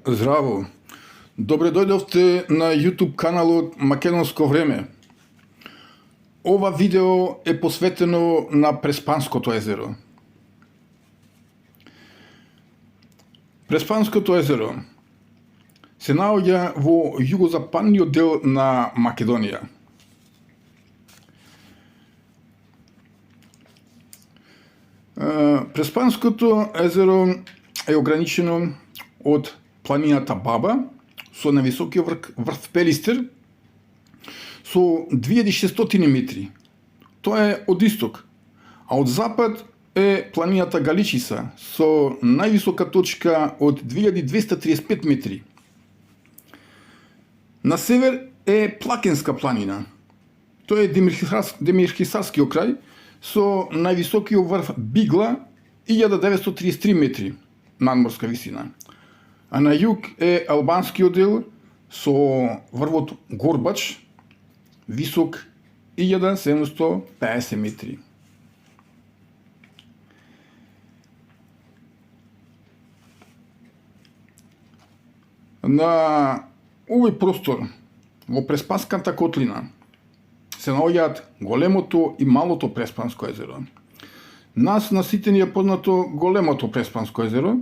Здраво! Добре дојдовте на YouTube каналот Македонско време. Ова видео е посветено на Преспанското езеро. Преспанското езеро се наоѓа во југозападниот дел на Македонија. Преспанското езеро е ограничено од планината Баба со највисокиот врв Пелистер со 2600 метри. Тоа е од исток, а од запад е планината Галичиса со највисока точка од 2235 метри. На север е Плакенска планина. Тоа е Демирхисарскиот крај со највисокиот врв Бигла 1933 метри надморска висина. А на југ е албанскиот дел со врвот Горбач, висок 1750 метри. На овој простор, во Преспанската котлина, се наоѓаат големото и малото Преспанско езеро. Нас на сите ни е познато големото Преспанско езеро,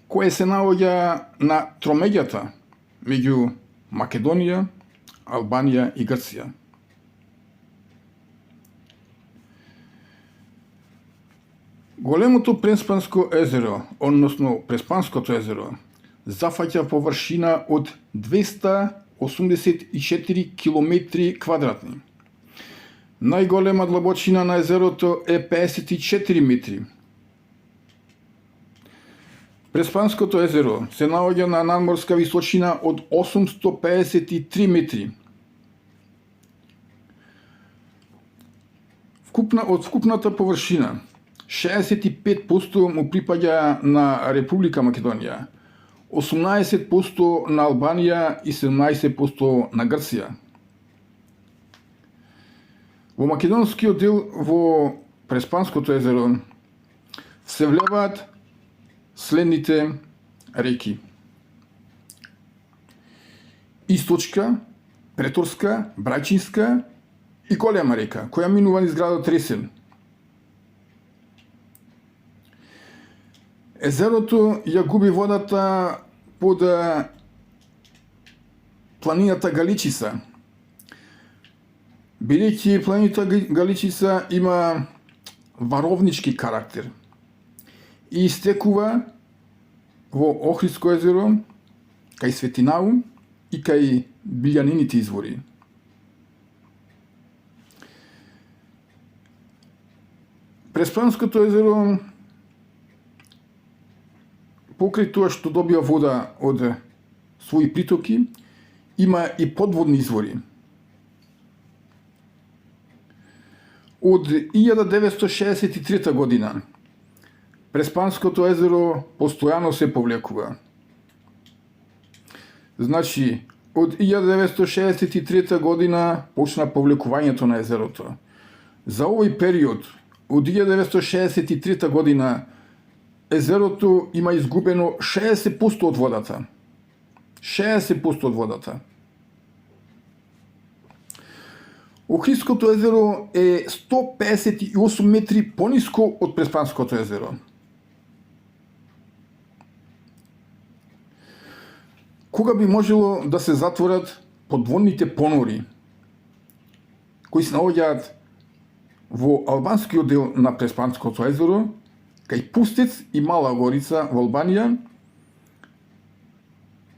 кое се наоѓа на тромеѓата меѓу Македонија, Албанија и Грција. Големото Преспанско езеро, односно Преспанското езеро, зафаќа површина од 284 километри квадратни. Најголема длабочина на езерото е 54 метри. Преспанското езеро се наоѓа на надморска височина од 853 метри. Од вкупната површина, 65% му припаѓа на Република Македонија, 18% на Албанија и 17% на Грција. Во македонскиот дел во Преспанското езеро се влеваат следните реки: Источка, Преторска, Брајчинска и Голема река, која минува низ градот Ресен. Езерото ја губи водата под планината Галичиса, бидејќи планината Галичиса има варовнички карактер и истекува во Охридско езеро, кај Светинау и кај Билјанините извори. Преспанското езеро, покрај тоа што добива вода од своји притоки, има и подводни извори. Од 1963 година Преспанското езеро постојано се повлекува. Значи, од 1963 година почна повлекувањето на езерото. За овој период, од 1963 година, езерото има изгубено 60% од водата. 60% од водата. Охридското езеро е 158 метри пониско од Преспанското езеро. Кога би можело да се затворат подводните понори, кои се наоѓаат во албанскиот дел на Преспанското езеро, кај Пустец и Мала Горица во Албанија,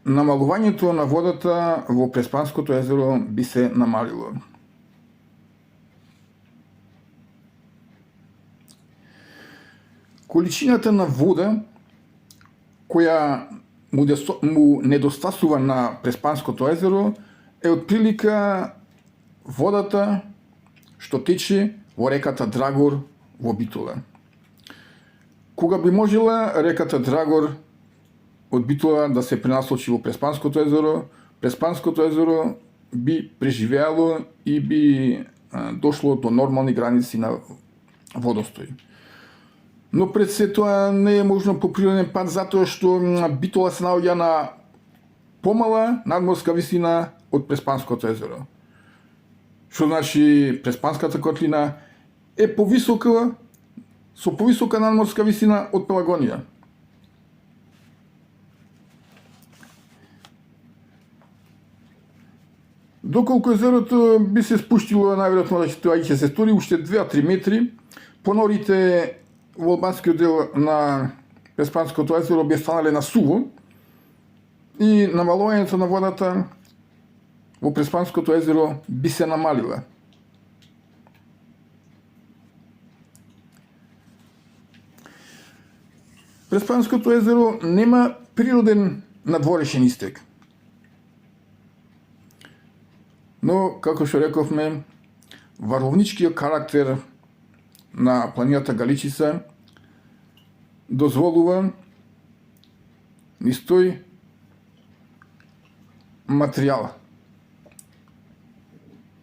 намалувањето на водата во Преспанското езеро би се намалило. Количината на вода која му недостасува на Преспанското езеро е отприлика водата што тече во реката Драгор во Битола. Кога би можела реката Драгор од Битола да се пренасочи во Преспанското езеро, Преспанското езеро би преживеало и би дошло до нормални граници на водостој. Но пред се тоа не е можно по природен пат затоа што Битола се наоѓа на помала надморска висина од Преспанското езеро. Што значи Преспанската котлина е повисока, со повисока надморска висина од Пелагонија. Доколку езерото би се спуштило, најверојатно тоа ќе се стори уште 2-3 метри, понорите во албанскиот дел на Преспанското езеро би станале на суво и намалувањето на водата во Преспанското езеро би се намалила. Преспанското езеро нема природен надворешен истек. Но, како што рековме, варовничкиот карактер на планината Галичица дозволува низ тој материјал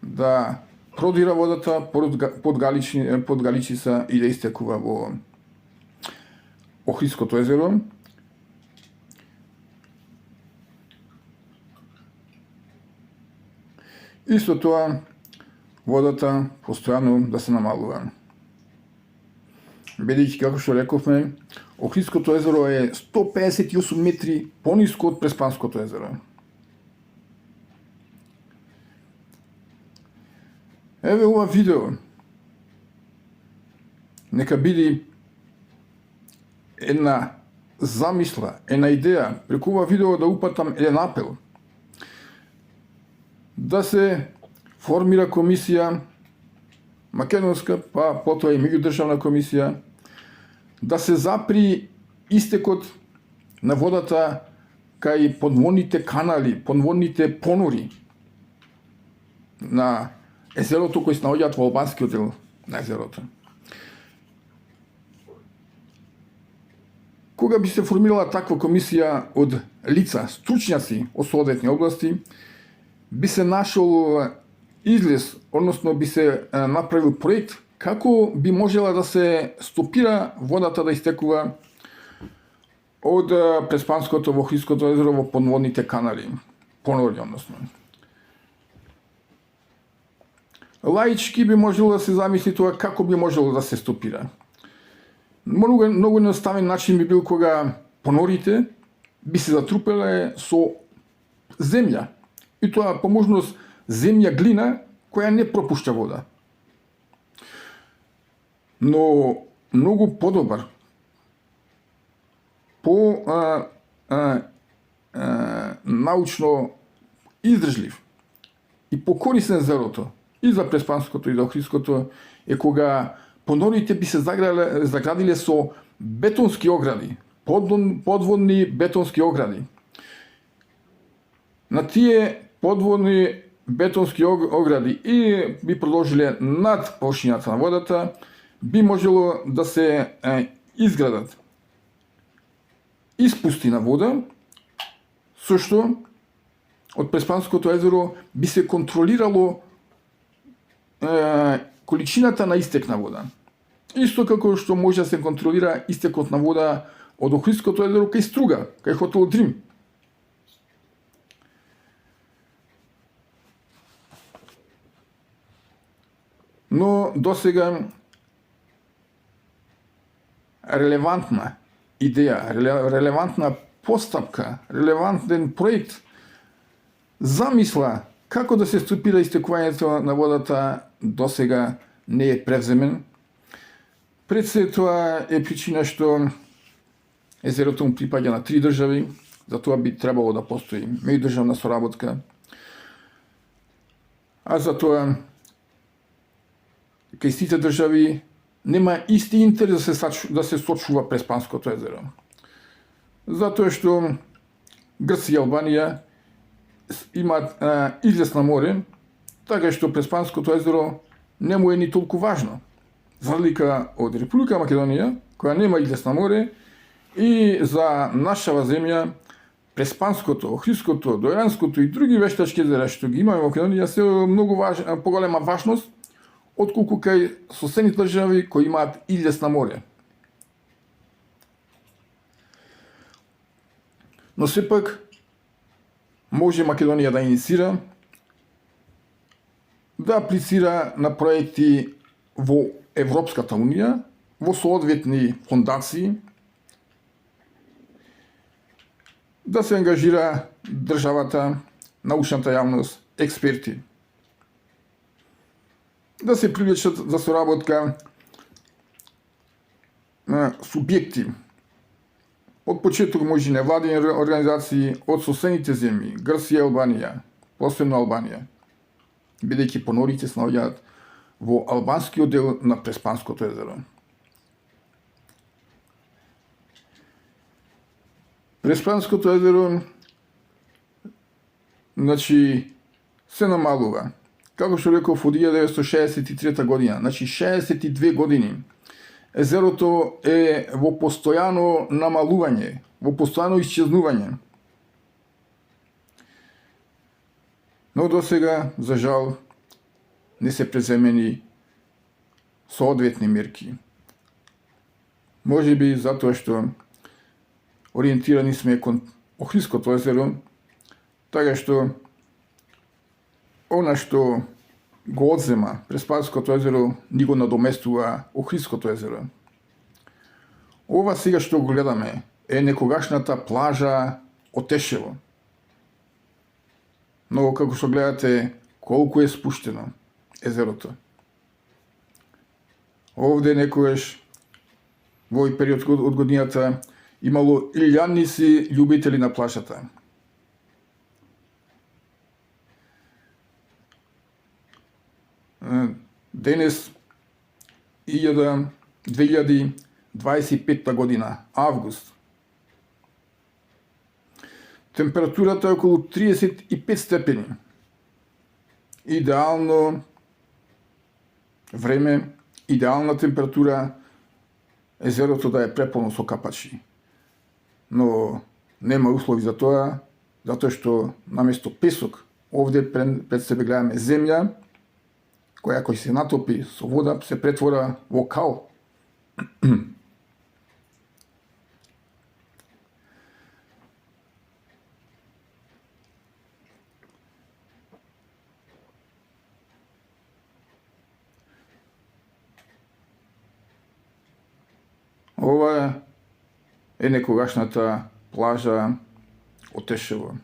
да продира водата под Галичица и да истекува во Охридското езеро. Исто тоа, водата постојано да се намалува. Бидејќи, како што рековме, Охридското езеро е 158 метри пониско од Преспанското езеро. Еве ова видео. Нека биде една замисла, една идеја, преку ова видео да упатам еден апел. Да се формира комисија македонска, па потоа и меѓудржавна комисија, да се запри истекот на водата кај подводните канали, подводните понори на езерото кои се наоѓаат во албанскиот дел на езерото. Кога би се формирала таква комисија од лица, стручњаци од соодветни области, би се нашол излез, односно би се направил проект како би можела да се стопира водата да истекува од Преспанското во Охридското езеро во подводните канали, понори, односно. Лаички би можело да се замисли тоа како би можело да се стопира. Многу едноставен начин би бил кога понорите би се затрупеле со земја. И тоа по можност земја глина која не пропушта вода. Но многу подобар, по научно издржлив и покорисен езерото и за Преспанското и за Охридското е кога понорите би се заградиле со бетонски огради, подводни бетонски огради. На тие подводни бетонски огради и би продолжиле над површината на водата, би можело да се изградат испусти на вода, со што од Преспанското езеро би се контролирало количината на истек на вода. Исто како што може да се контролира истекот на вода од Охридското езеро кај Струга, кај хотел Дрим. Но досега релевантна идеја, релевантна постапка, релевантен проект, замисла како да се стопира истекувањето на водата досега не е превземен. Пред се тоа е причина што езерото му припаѓа на 3 држави, затоа би требало да постои меѓудржавна соработка. А затоа кај сите држави нема исти интерес да се сочува Преспанското езеро. Затоа што Грција и Албанија имаат излез на море, така што Преспанското езеро не му е ни толку важно. За разлика од Република Македонија, која нема излез на море, и за нашава земја Преспанското, Охридското, Дојанското и други вештачки езера што ги имаме во Македонија се многу поголема важност отколку кај соседни држави кои имаат излез на море. Но сепак може Македонија да инициира да аплицира на проекти во Европската Унија, во соодветни фондации, да се ангажира државата, научната јавност, експерти, да се привлечат за соработка на субјекти, од почеток може невладени организации од соседните земји, Грција и Албанија, посебно Албанија, бидејќи понорите се наоѓаат во албанскиот дел на Преспанското езеро. Преспанското езеро се намалува. Како што реков, од 1963 година, 62 години, езерото е во постојано намалување, во постојано исчезнување. Но до сега, за жал, не се преземени соодветни мерки. Може би затоа што ориентирани сме кон Охридското езеро, така што она што го одзема Преспанското езеро ни го надоместува Охридското езеро. Ова сега што го гледаме е некогашната плажа Отешево. Но како што гледате колку е спуштено езерото. Овде некогаш во овој период од годината имало илјадници љубители на плажата. Денес 2025 година, август. Температурата е околу 35 степени. Идеално време, идеална температура, езерото да е преполно со капачи. Но нема услови за тоа, затоа што наместо песок, овде пред себе гледаме земја, која кој се натопи со вода, се претвора во кал. Ова е некогашната плажа Отешево.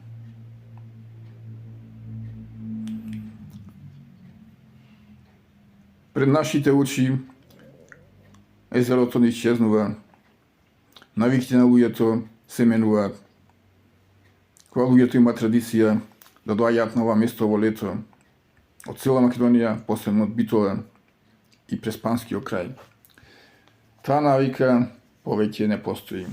Пред нашите очи езерото не исчезнува, навиките на луѓето се менуваат. Кога луѓето има традиција да доаѓаат на ова место во лето, од цела Македонија, посебно од Битола и Преспанскиот крај. Таа навика повеќе не постои.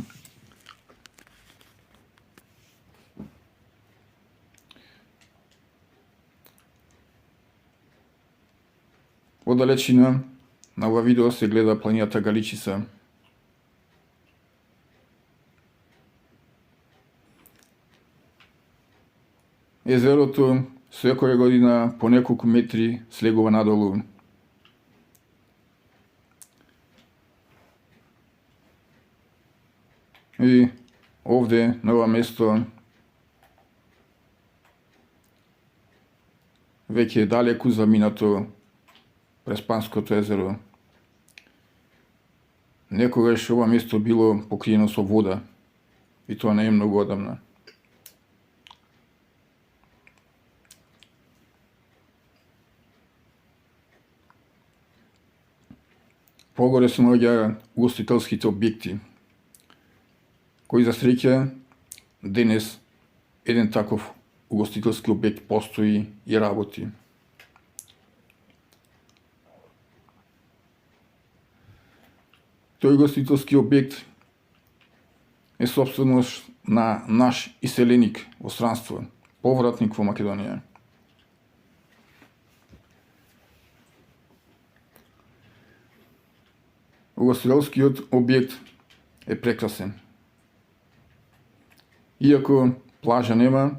Во далечина на ова видео се гледа планината Галичица. Езерото секоја година по неколку метри слегува надолу. И овде, на ова место, веќе далеку заминато Преспанското езеро. Некогаш ова место било покриено со вода и тоа не е многу одамна. Погоре се наоѓа угостителските објекти, кои за среќа денес еден таков угостителски објект постои и работи. Тој угостителски објект е собственост на наш иселеник во странство, повратник во Македонија. Угостителскиот објект е прекрасен. Иако плажа нема,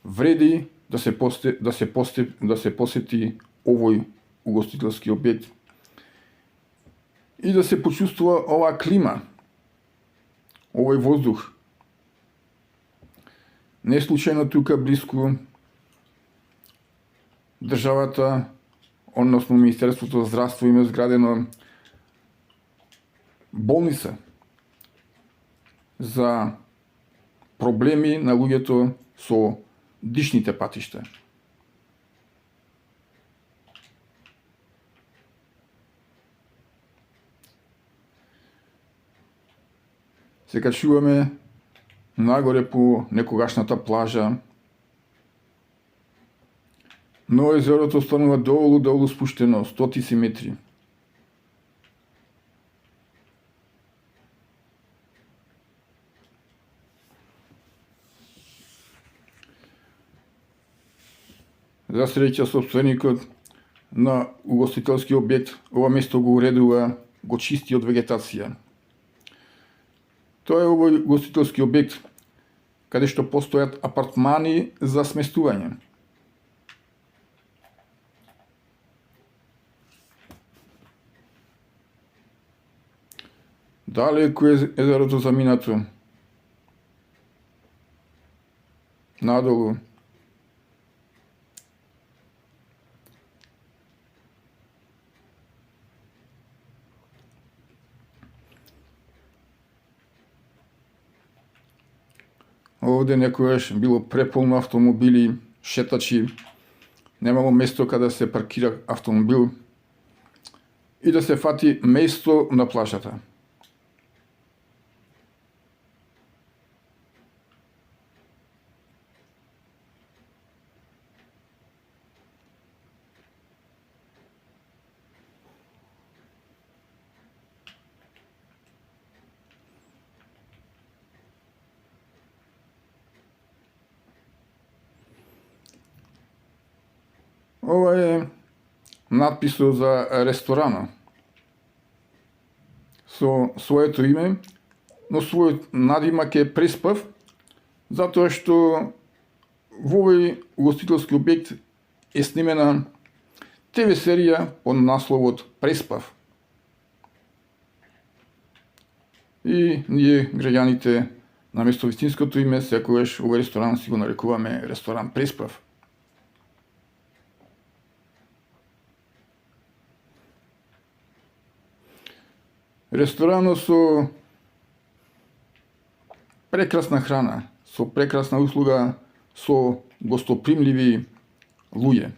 вреди да се посети овој угостителски објект и да се почувствува оваа клима, овој воздух, Не случайно тука близко државата, односно Министерството за здравство има изградено болница за проблеми на луѓето со дишните патишта. Се качуваме нагоре по некогашната плажа, но езерото станува долу спуштено, стотици метри. За среќа собственикот на угостителски објект ова место го уредува, го чисти од вегетација. Тоа е овој угостителски објект каде што постојат апартмани за сместување. Далеко е езерото заминато. Надолу. Овде некојаш било преполно автомобили, шетачи, немало место каде се паркира автомобил и да се фати место на плажата. Ова е надписот за ресторана со своето име, но својот надимак е Преспав, затоа што во овој угостителски објект е снимена ТВ серија под насловот Преспав. И ние, граѓаните, наместо вистинското име, секогаш овој ресторан си го нарекуваме ресторан Преспав. Ресторанот со прекрасна храна, со прекрасна услуга, со гостопримливи луѓе.